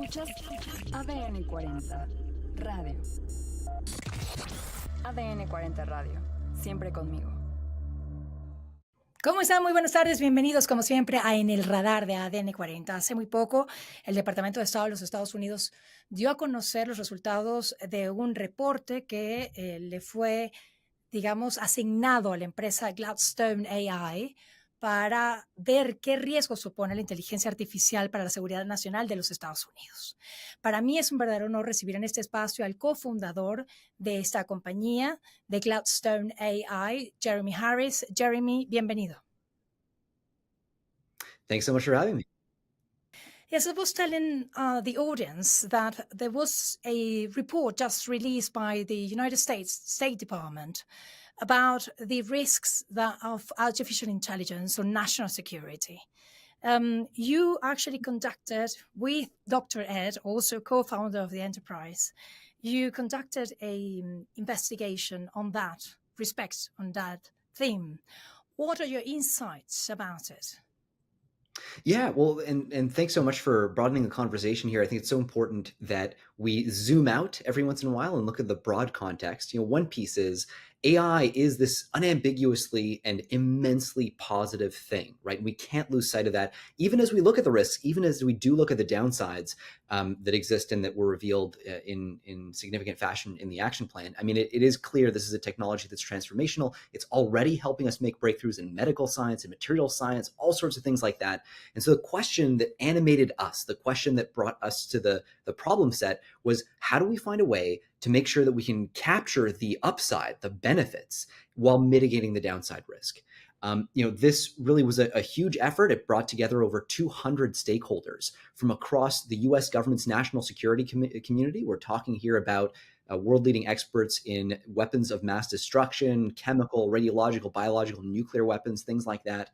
Escuchas ADN 40 Radio. ADN 40 Radio. Siempre conmigo. ¿Cómo están? Muy buenas tardes, bienvenidos como siempre a En el Radar de ADN 40. Hace muy poco, el Departamento de Estado de los Estados Unidos dio a conocer los resultados de un reporte que le fue, digamos, asignado a la empresa Gladstone AI para ver qué riesgo supone la inteligencia artificial para la seguridad nacional de los Estados Unidos. Para mí es un verdadero honor recibir en este espacio al cofundador de esta compañía, de Gladstone AI, Jeremy Harris. Jeremy, bienvenido. Thanks so much for having me. Yes, I was telling the audience that there was a report just released by the United States State Department about the risks of artificial intelligence on national security. You actually conducted, with Dr. Ed, also co-founder of the enterprise, you conducted an investigation on that respect, on that theme. What are your insights about it? Yeah, well, and thanks so much for broadening the conversation here. I think it's so important that we zoom out every once in a while and look at the broad context. One piece is AI is this unambiguously and immensely positive thing, right? We can't lose sight of that, even as we look at the risks, even as we do look at the downsides that exist and that were revealed in significant fashion in the action plan. I mean, it is clear this is a technology that's transformational. It's already helping us make breakthroughs in medical science and material science, all sorts of things like that. And so the question that animated us, the question that brought us to the problem set was, how do we find a way to make sure that we can capture the upside, the benefits, while mitigating the downside risk? This really was a huge effort. It brought together over 200 stakeholders from across the U.S. government's national security community. We're talking here about world-leading experts in weapons of mass destruction, chemical, radiological, biological, nuclear weapons, things like that,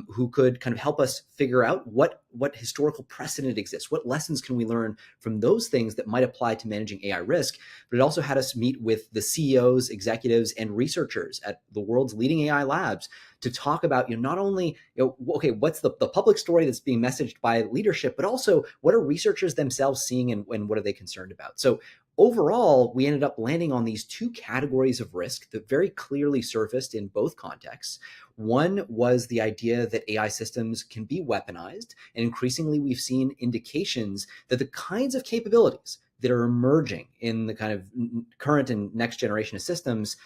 who could kind of help us figure out what historical precedent exists, what lessons can we learn from those things that might apply to managing AI risk. But it also had us meet with the CEOs, executives, and researchers at the world's leading AI labs to talk about, not only, okay, what's the public story that's being messaged by leadership, but also what are researchers themselves seeing and what are they concerned about? So overall, we ended up landing on these two categories of risk that very clearly surfaced in both contexts. One was the idea that AI systems can be weaponized, and increasingly we've seen indications that the kinds of capabilities that are emerging in the kind of current and next generation of systems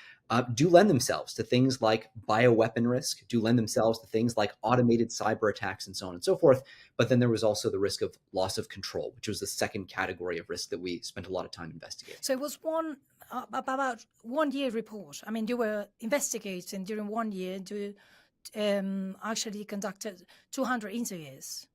do lend themselves to things like bioweapon risk, do lend themselves to things like automated cyber attacks and so on and so forth. But then there was also the risk of loss of control, which was the second category of risk that we spent a lot of time investigating. So it was about 1 year report. I mean, you were investigating during 1 year to actually conducted 200 interviews.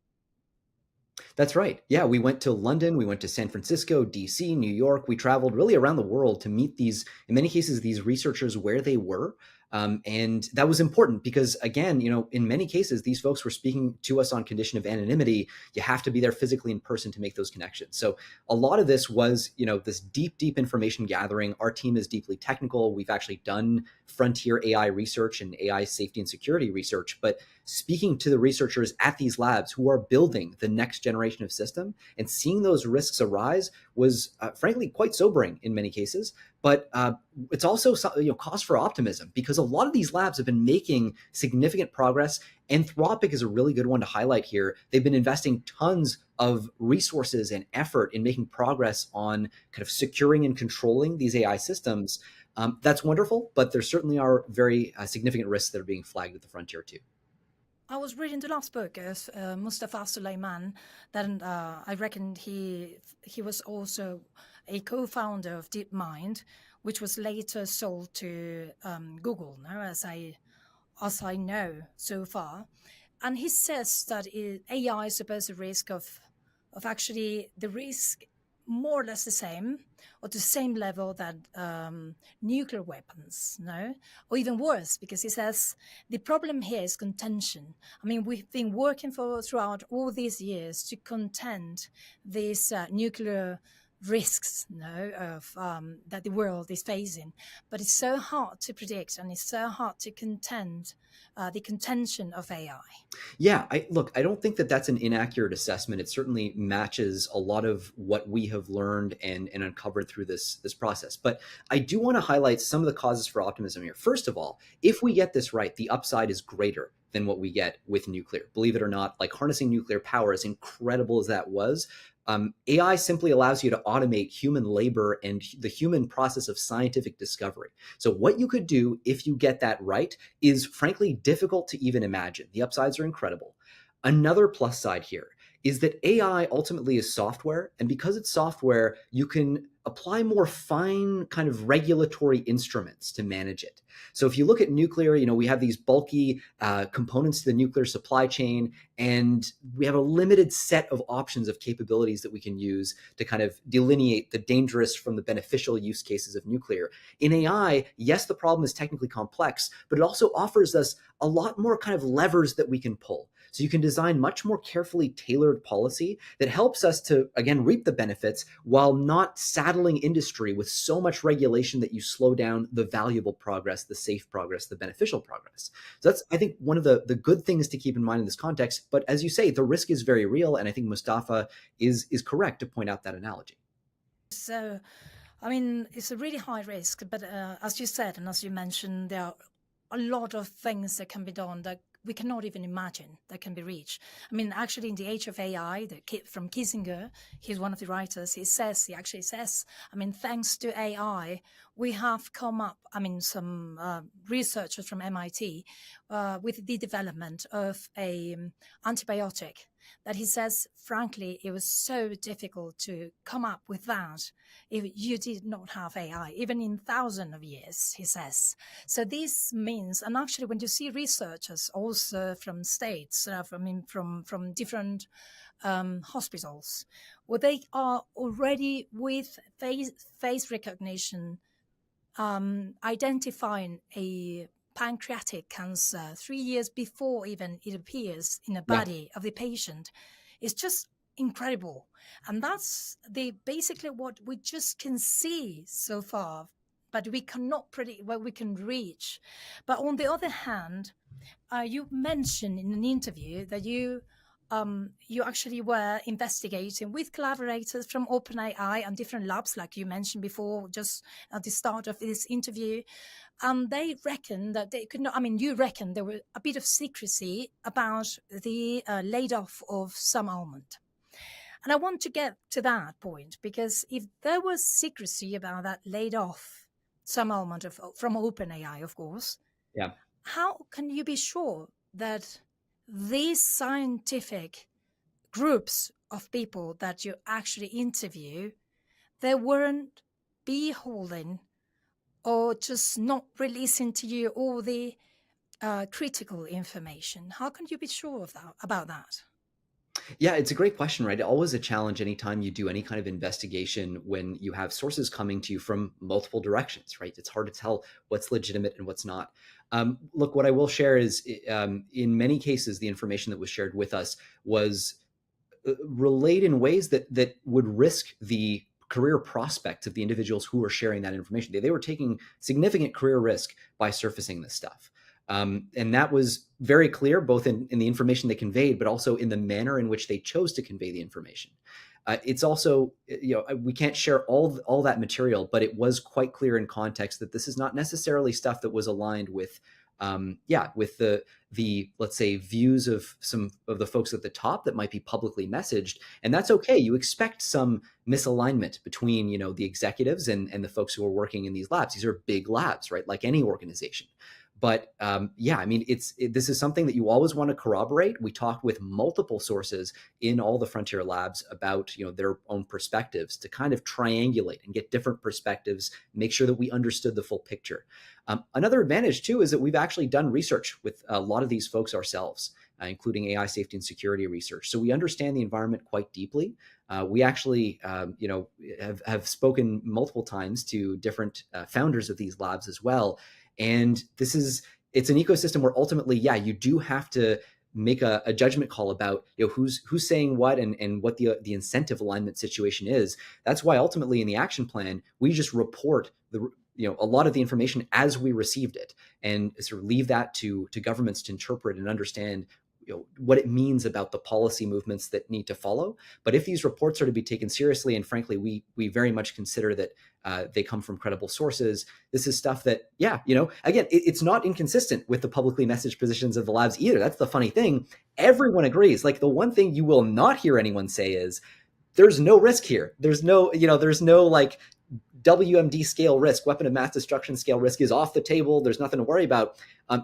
That's right. Yeah, we went to London, we went to San Francisco, DC, New York. We traveled really around the world to meet these, in many cases, these researchers where they were. And that was important because, again, in many cases, these folks were speaking to us on condition of anonymity. You have to be there physically in person to make those connections. So a lot of this was, this deep information gathering. Our team is deeply technical. We've actually done frontier AI research and AI safety and security research. But speaking to the researchers at these labs who are building the next generation of system and seeing those risks arise was, frankly, quite sobering in many cases. But it's also cause for optimism because a lot of these labs have been making significant progress. Anthropic is a really good one to highlight here. They've been investing tons of resources and effort in making progress on kind of securing and controlling these AI systems. That's wonderful, but there certainly are very significant risks that are being flagged at the frontier too. I was reading the last book of Mustafa Suleyman. Then I reckon he was also a co-founder of DeepMind, which was later sold to Google. Now, as I know so far, and he says that AI supposes a risk of actually the risk more or less the same or the same level that nuclear weapons, no? Or even worse, because he says the problem here is contention. I mean, we've been working throughout all these years to contend these nuclear risks, of that the world is facing. But it's so hard to predict, and it's so hard to contend the contention of AI. Yeah, I don't think that that's an inaccurate assessment. It certainly matches a lot of what we have learned and uncovered through this process. But I do want to highlight some of the causes for optimism here. First of all, if we get this right, the upside is greater than what we get with nuclear. Believe it or not, like harnessing nuclear power, as incredible as that was, AI simply allows you to automate human labor and the human process of scientific discovery. So what you could do if you get that right is frankly difficult to even imagine. The upsides are incredible. Another plus side here is that AI ultimately is software. And because it's software, you can apply more fine kind of regulatory instruments to manage it. So if you look at nuclear, we have these bulky components to the nuclear supply chain, and we have a limited set of options of capabilities that we can use to kind of delineate the dangerous from the beneficial use cases of nuclear. In AI, yes, the problem is technically complex, but it also offers us a lot more kind of levers that we can pull. So you can design much more carefully tailored policy that helps us to, again, reap the benefits while not saddling industry with so much regulation that you slow down the valuable progress, the safe progress, the beneficial progress. So that's, I think, one of the good things to keep in mind in this context. But as you say, the risk is very real. And I think Mustafa is correct to point out that analogy. So, I mean, it's a really high risk, but as you said, and as you mentioned, there are a lot of things that can be done that we cannot even imagine that can be reached. I mean, actually, in the age of AI, from Kissinger, he's one of the writers, he actually says, I mean, thanks to AI, we have come up, I mean, some researchers from MIT with the development of a antibiotic that he says, frankly, it was so difficult to come up with that if you did not have AI, even in thousands of years, he says. So this means, and actually when you see researchers also from states, from different hospitals, where they are already with face recognition identifying a pancreatic cancer 3 years before even it appears in the body of the patient, is just incredible. And that's basically what we just can see so far, but we cannot predict what we can reach. But on the other hand, you mentioned in an interview that you actually were investigating with collaborators from OpenAI and different labs, like you mentioned before, just at the start of this interview. And they reckon that they could not, I mean, you reckon there were a bit of secrecy about the laid off of some almond. And I want to get to that point, because if there was secrecy about that laid off some almond from OpenAI, of course, how can you be sure that these scientific groups of people that you actually interview, they weren't beholden or just not releasing to you all the critical information? How can you be sure of about that? Yeah, it's a great question, right? Always a challenge anytime you do any kind of investigation when you have sources coming to you from multiple directions, right? It's hard to tell what's legitimate and what's not. Look, what I will share is in many cases, the information that was shared with us was relayed in ways that would risk the career prospects of the individuals who were sharing that information. They were taking significant career risk by surfacing this stuff. And that was very clear, both in the information they conveyed, but also in the manner in which they chose to convey the information. It's also, we can't share all that material, but it was quite clear in context that this is not necessarily stuff that was aligned with, with the let's say views of some of the folks at the top that might be publicly messaged, and that's okay. You expect some misalignment between the executives and the folks who are working in these labs. These are big labs, right? Like any organization. But I mean, this is something that you always want to corroborate. We talked with multiple sources in all the frontier labs about their own perspectives to kind of triangulate and get different perspectives, make sure that we understood the full picture. Another advantage too is that we've actually done research with a lot of these folks ourselves, including AI safety and security research. So we understand the environment quite deeply. We actually, have spoken multiple times to different founders of these labs as well. And it's an ecosystem where ultimately, you do have to make a judgment call about who's saying what and what the incentive alignment situation is. That's why ultimately in the action plan we just report a lot of the information as we received it, and sort of leave that to governments to interpret and understand what it means about the policy movements that need to follow. But if these reports are to be taken seriously, and frankly, we very much consider that they come from credible sources, this is stuff that, again, it's not inconsistent with the publicly messaged positions of the labs either. That's the funny thing. Everyone agrees. Like, the one thing you will not hear anyone say is, there's no risk here. There's no like WMD scale risk, weapon of mass destruction scale risk is off the table. There's nothing to worry about.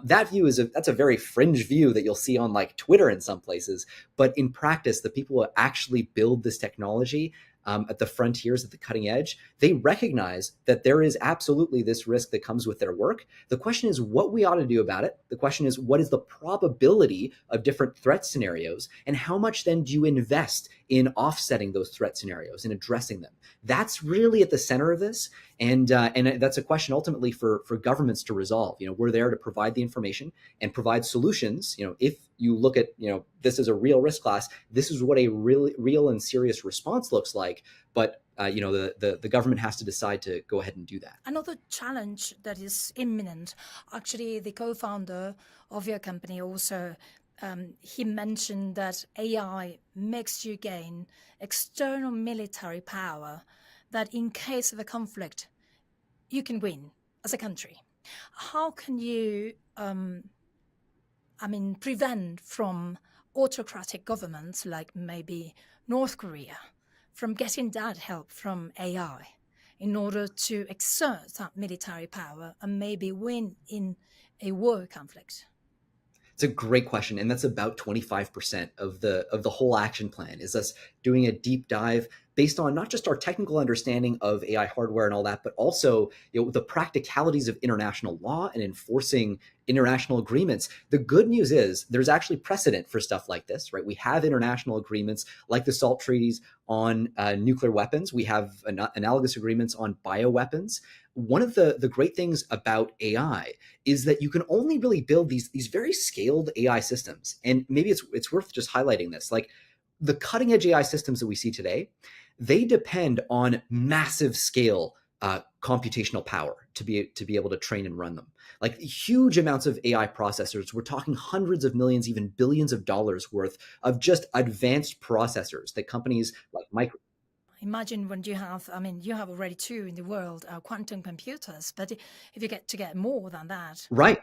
That view that's a very fringe view that you'll see on like Twitter in some places. But in practice, the people who actually build this technology at the frontiers, at the cutting edge, they recognize that there is absolutely this risk that comes with their work. The question is what we ought to do about it. The question is, what is the probability of different threat scenarios, and how much then do you invest in offsetting those threat scenarios and addressing them? That's really at the center of this. And that's a question ultimately for governments to resolve. We're there to provide the information and provide solutions. If you look at, this is a real risk class, this is what a real and serious response looks like. But the government has to decide to go ahead and do that. Another challenge that is imminent, actually, the co-founder of your company also, he mentioned that AI makes you gain external military power, that in case of a conflict, you can win as a country. How can you, prevent from autocratic governments like maybe North Korea from getting that help from AI in order to exert that military power and maybe win in a war conflict? It's a great question, and that's about 25% of the whole action plan, is us doing a deep dive based on not just our technical understanding of AI hardware and all that, but also the practicalities of international law and enforcing international agreements. The good news is there's actually precedent for stuff like this, right? We have international agreements like the SALT treaties on nuclear weapons. We have analogous agreements on bioweapons. One of the great things about AI is that you can only really build these very scaled AI systems. And maybe it's worth just highlighting this. Like, the cutting edge AI systems that we see today, they depend on massive scale computational power to be able to train and run them. Like, huge amounts of AI processors. We're talking hundreds of millions, even billions of dollars worth of just advanced processors that companies like Microsoft. Imagine when you have already 2 in the world, quantum computers, but if you get more than that, Right.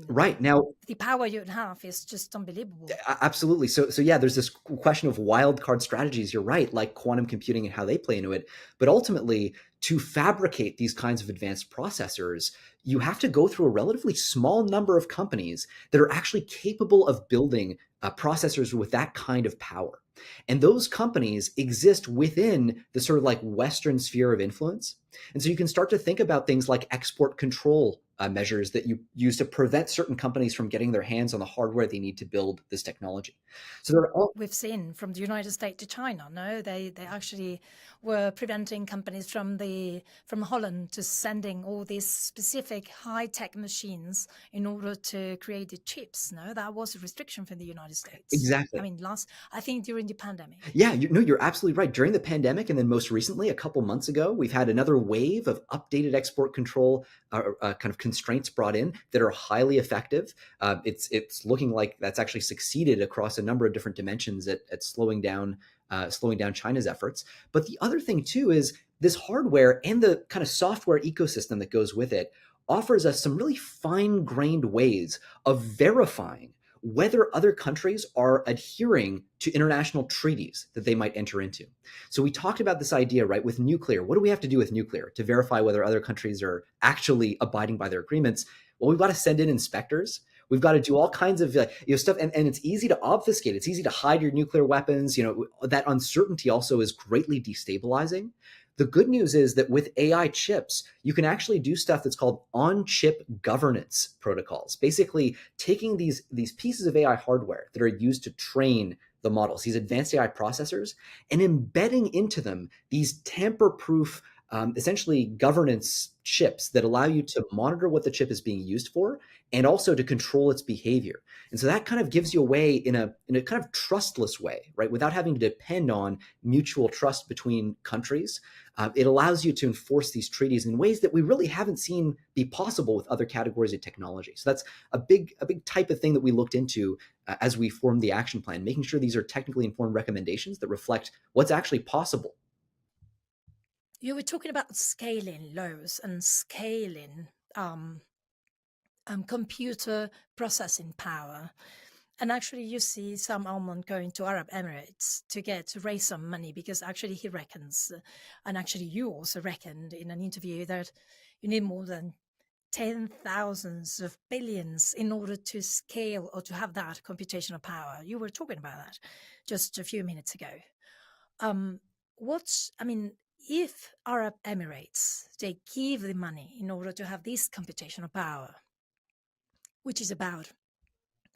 Right Now, the power you'd have is just unbelievable. Absolutely. So yeah, there's this question of wild card strategies. You're right, like quantum computing and how they play into it. But ultimately, to fabricate these kinds of advanced processors, you have to go through a relatively small number of companies that are actually capable of building processors with that kind of power. And those companies exist within the sort of like Western sphere of influence. And so you can start to think about things like export control measures that you use to prevent certain companies from getting their hands on the hardware they need to build this technology. So they're all... We've seen from the United States to China, no? They actually were preventing companies from Holland to sending all these specific high-tech machines in order to create the chips, no? That was a restriction from the United States. Exactly. I think during the pandemic. Yeah, you're absolutely right. During the pandemic, and then most recently, a couple months ago, we've had another wave of updated export control kind of constraints brought in that are highly effective. It's looking like that's actually succeeded across a number of different dimensions at slowing down China's efforts. But the other thing too is this hardware and the kind of software ecosystem that goes with it offers us some really fine-grained ways of verifying whether other countries are adhering to international treaties that they might enter into. So we talked about this idea, right, with nuclear. What do we have to do with nuclear to verify whether other countries are actually abiding by their agreements? Well, we've got to send in inspectors. We've got to do all kinds of stuff, and it's easy to obfuscate. It's easy to hide your nuclear weapons. That uncertainty also is greatly destabilizing. The good news is that with AI chips, you can actually do stuff that's called on-chip governance protocols, basically taking these pieces of AI hardware that are used to train the models, these advanced AI processors, and embedding into them these tamper-proof essentially governance chips that allow you to monitor what the chip is being used for and also to control its behavior. And so that kind of gives you a way in a kind of trustless way, right? Without having to depend on mutual trust between countries. It allows you to enforce these treaties in ways that we really haven't seen be possible with other categories of technology. So that's a big type of thing that we looked into as we formed the action plan, making sure these are technically informed recommendations that reflect what's actually possible. You were talking about scaling laws and scaling computer processing power. And actually, you see some almond going to Arab Emirates to raise some money, because actually he reckons, and actually you also reckoned in an interview, that you need more than 10,000s of billions in order to scale or to have that computational power. You were talking about that just a few minutes ago. If Arab Emirates, they give the money in order to have this computational power, which is about,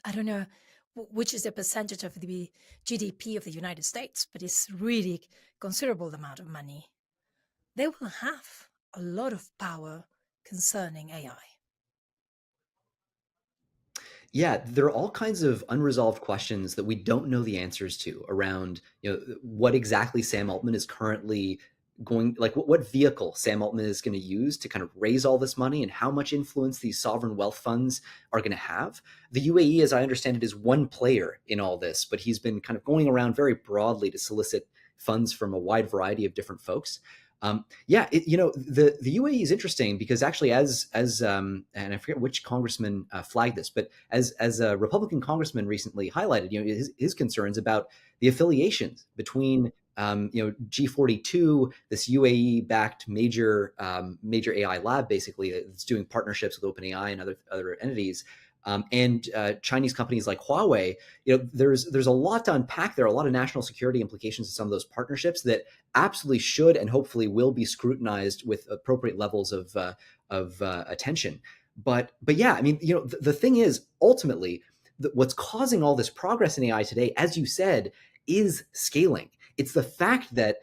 I don't know, which is a percentage of the GDP of the United States, but it's really considerable amount of money, they will have a lot of power concerning AI. Yeah, there are all kinds of unresolved questions that we don't know the answers to around, what exactly Sam Altman is currently going, like what vehicle Sam Altman is going to use to kind of raise all this money and how much influence these sovereign wealth funds are going to have. The UAE, as I understand it, is one player in all this, but he's been kind of going around very broadly to solicit funds from a wide variety of different folks. The UAE is interesting because actually, as and I forget which congressman flagged this, but as a Republican congressman recently highlighted, his concerns about the affiliations between G42, this UAE-backed major AI lab, basically that's doing partnerships with OpenAI and other entities. And Chinese companies like Huawei, there's a lot to unpack there, a lot of national security implications of some of those partnerships that absolutely should and hopefully will be scrutinized with appropriate levels of attention. But yeah, I mean, the thing is, ultimately, what's causing all this progress in AI today, as you said, is scaling. It's the fact that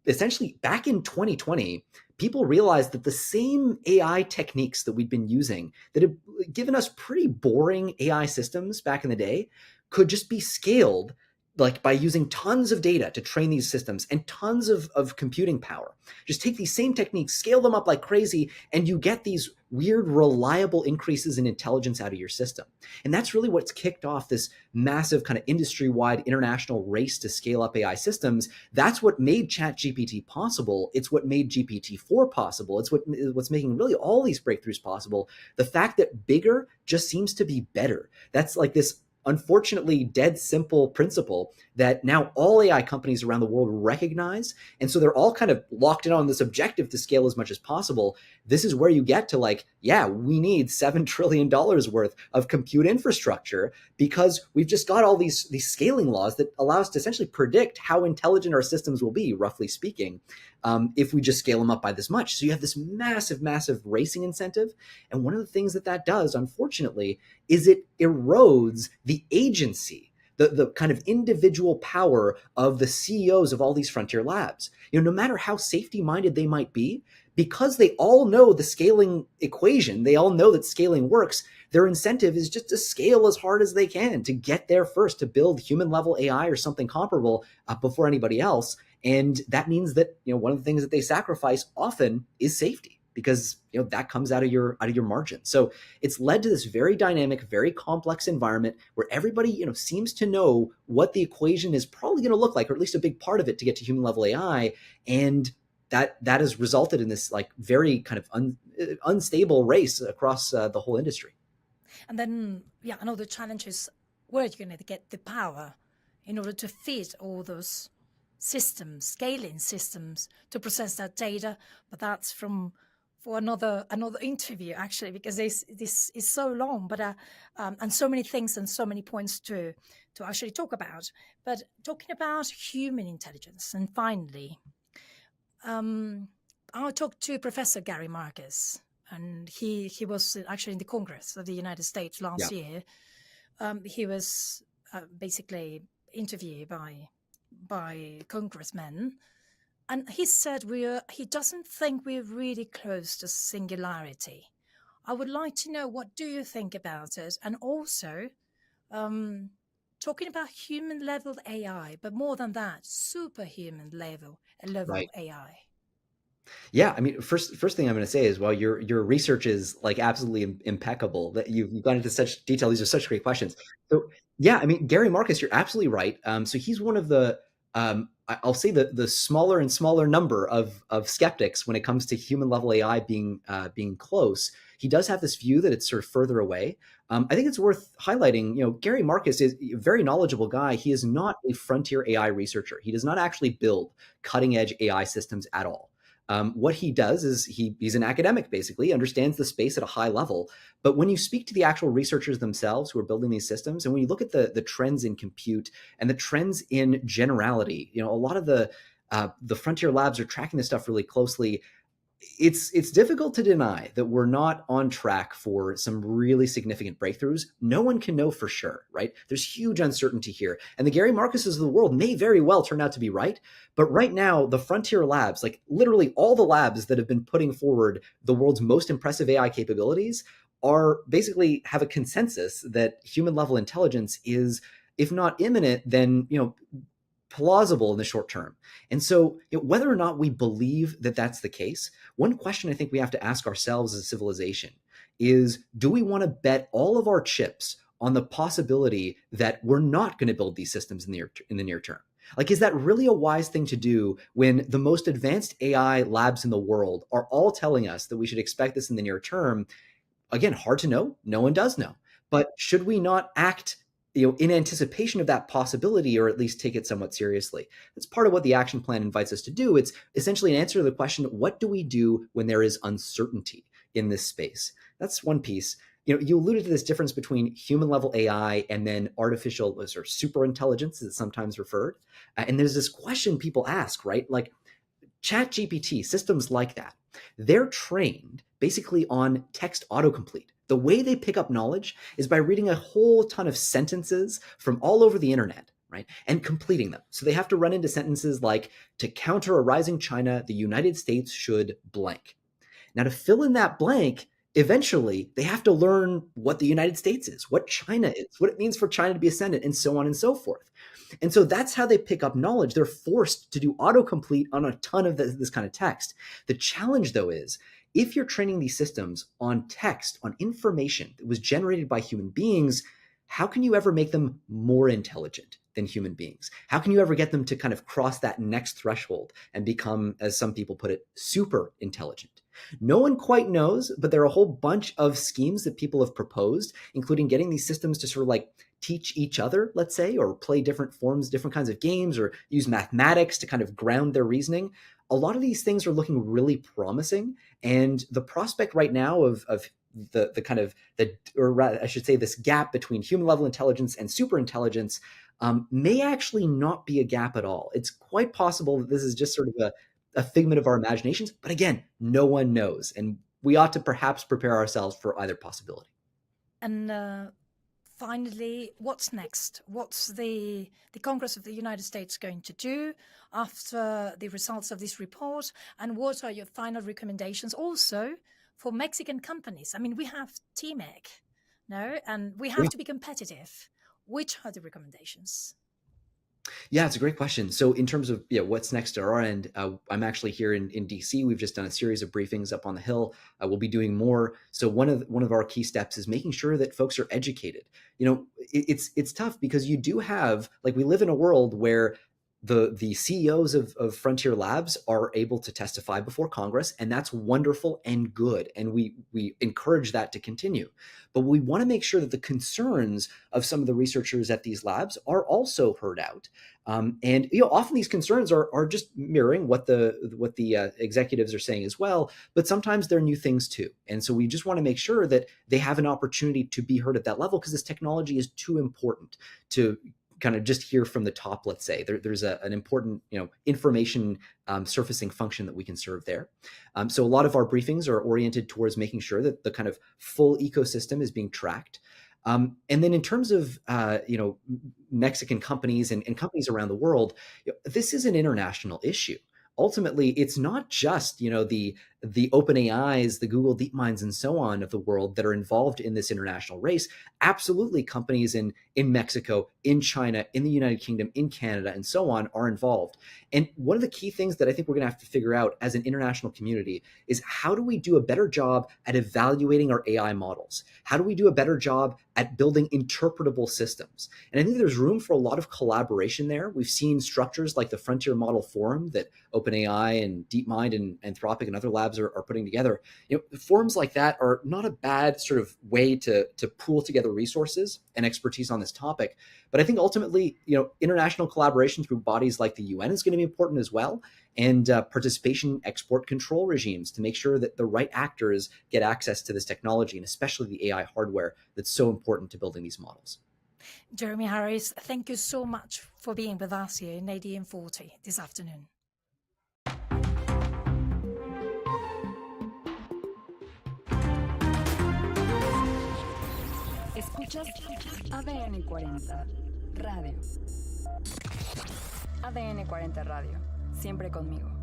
essentially back in 2020, people realized that the same AI techniques that we'd been using that have given us pretty boring AI systems back in the day could just be scaled, like by using tons of data to train these systems and tons of computing power. Just take these same techniques, scale them up like crazy, and you get these weird, reliable increases in intelligence out of your system. And that's really what's kicked off this massive kind of industry-wide international race to scale up AI systems. That's what made ChatGPT possible. It's what made GPT-4 possible. It's what's making really all these breakthroughs possible. The fact that bigger just seems to be better. That's like this unfortunately dead simple principle that now all AI companies around the world recognize. And so they're all kind of locked in on this objective to scale as much as possible. This is where you get to we need $7 trillion worth of compute infrastructure because we've just got all these scaling laws that allow us to essentially predict how intelligent our systems will be, roughly speaking, if we just scale them up by this much. So you have this massive, massive racing incentive. And one of the things that does, unfortunately, is it erodes the agency, the kind of individual power of the CEOs of all these frontier labs. No matter how safety-minded they might be, because they all know the scaling equation, they all know that scaling works, their incentive is just to scale as hard as they can to get there first, to build human-level AI or something comparable before anybody else. And that means that one of the things that they sacrifice often is safety, because that comes out of your margin. So it's led to this very dynamic, very complex environment where everybody seems to know what the equation is probably going to look like, or at least a big part of it, to get to human level AI. And that has resulted in this very kind of unstable race across the whole industry. And then another challenge is, where are you going to get the power in order to feed all those systems, scaling systems, to process that data? But that's for another interview, actually, because this is so long, but and so many things and so many points to actually talk about. But talking about human intelligence, and finally, I talked to Professor Gary Marcus, and he was actually in the Congress of the United States last year. He was basically interviewed by congressmen, And he said he doesn't think we're really close to singularity. I would like to know, what do you think about it? And also, um, talking about human level AI, but more than that, superhuman level Right. AI. Yeah, I mean, first thing I'm going to say is, well, your research is like absolutely impeccable. That you've gone into such detail. These are such great questions. So yeah, I mean, Gary Marcus, you're absolutely right. So he's one of the I'll say the smaller and smaller number of skeptics when it comes to human level AI being close. He does have this view that it's sort of further away. I think it's worth highlighting. Gary Marcus is a very knowledgeable guy. He is not a frontier AI researcher. He does not actually build cutting edge AI systems at all. What he does is he's an academic, basically, understands the space at a high level. But when you speak to the actual researchers themselves who are building these systems, and when you look at the trends in compute and the trends in generality, a lot of the frontier labs are tracking this stuff really closely. It's difficult to deny that we're not on track for some really significant breakthroughs. No one can know for sure, right? There's huge uncertainty here. And the Gary Marcuses of the world may very well turn out to be right. But right now, the frontier labs, like literally all the labs that have been putting forward the world's most impressive AI capabilities, are basically have a consensus that human level intelligence is, if not imminent, then, plausible in the short term. And so, whether or not we believe that that's the case, one question I think we have to ask ourselves as a civilization is, do we want to bet all of our chips on the possibility that we're not going to build these systems in the near term? Like, is that really a wise thing to do when the most advanced AI labs in the world are all telling us that we should expect this in the near term? Again, hard to know. No one does know. But should we not act in anticipation of that possibility, or at least take it somewhat seriously? That's part of what the action plan invites us to do. It's essentially an answer to the question, what do we do when there is uncertainty in this space? That's one piece. You alluded to this difference between human level AI and then artificial or super intelligence, as it's sometimes referred. And there's this question people ask, right? Like, Chat GPT, systems like that, they're trained basically on text autocomplete. The way they pick up knowledge is by reading a whole ton of sentences from all over the internet, right? And completing them. So they have to run into sentences like, to counter a rising China, the United States should blank. Now, to fill in that blank, eventually they have to learn what the United States is, what China is, what it means for China to be ascendant, and so on and so forth. And so that's how they pick up knowledge. They're forced to do autocomplete on a ton of this kind of text. The challenge, though, is if you're training these systems on text, on information that was generated by human beings, how can you ever make them more intelligent than human beings? How can you ever get them to kind of cross that next threshold and become, as some people put it, super intelligent? No one quite knows, but there are a whole bunch of schemes that people have proposed, including getting these systems to sort of like teach each other, let's say, or play different forms, different kinds of games, or use mathematics to kind of ground their reasoning. A lot of these things are looking really promising. And the prospect right now of the kind of or rather, I should say, this gap between human level intelligence and super intelligence may actually not be a gap at all. It's quite possible that this is just sort of a figment of our imaginations. But again, no one knows. And we ought to perhaps prepare ourselves for either possibility. And finally, what's next? What's the Congress of the United States going to do after the results of this report? And what are your final recommendations also for Mexican companies? I mean, we have TMEC, no, and we have to be competitive. Which are the recommendations? Yeah, it's a great question. So in terms of what's next at our end, I'm actually here in DC. We've just done a series of briefings up on the Hill. We'll be doing more. So one of our key steps is making sure that folks are educated. It's tough because you do have, like, we live in a world where the CEOs of frontier labs are able to testify before Congress, and that's wonderful and good, and we encourage that to continue. But we want to make sure that the concerns of some of the researchers at these labs are also heard out. And often these concerns are just mirroring what the executives are saying as well, but sometimes they're new things too. And so we just want to make sure that they have an opportunity to be heard at that level, because this technology is too important to kind of just hear from the top. Let's say there's an important information surfacing function that we can serve there. So a lot of our briefings are oriented towards making sure that the kind of full ecosystem is being tracked. And then in terms of Mexican companies and companies around the world, this is an international issue. ultimately it's not just, the OpenAIs, the Google DeepMinds, and so on of the world that are involved in this international race. Absolutely, companies in Mexico, in China, in the United Kingdom, in Canada, and so on are involved. And one of the key things that I think we're going to have to figure out as an international community is, how do we do a better job at evaluating our AI models? How do we do a better job at building interpretable systems? And I think there's room for a lot of collaboration there. We've seen structures like the Frontier Model Forum that OpenAI and DeepMind and Anthropic and other labs are putting together. Forums like that are not a bad sort of way to pool together resources and expertise on this topic. But I think ultimately, international collaboration through bodies like the UN is going to be important as well, and participation in export control regimes to make sure that the right actors get access to this technology, and especially the AI hardware that's so important to building these models. Jeremy Harris, thank you so much for being with us here in ADM 40 this afternoon. Escuchas ADN 40 Radio. ADN 40 Radio. Siempre conmigo.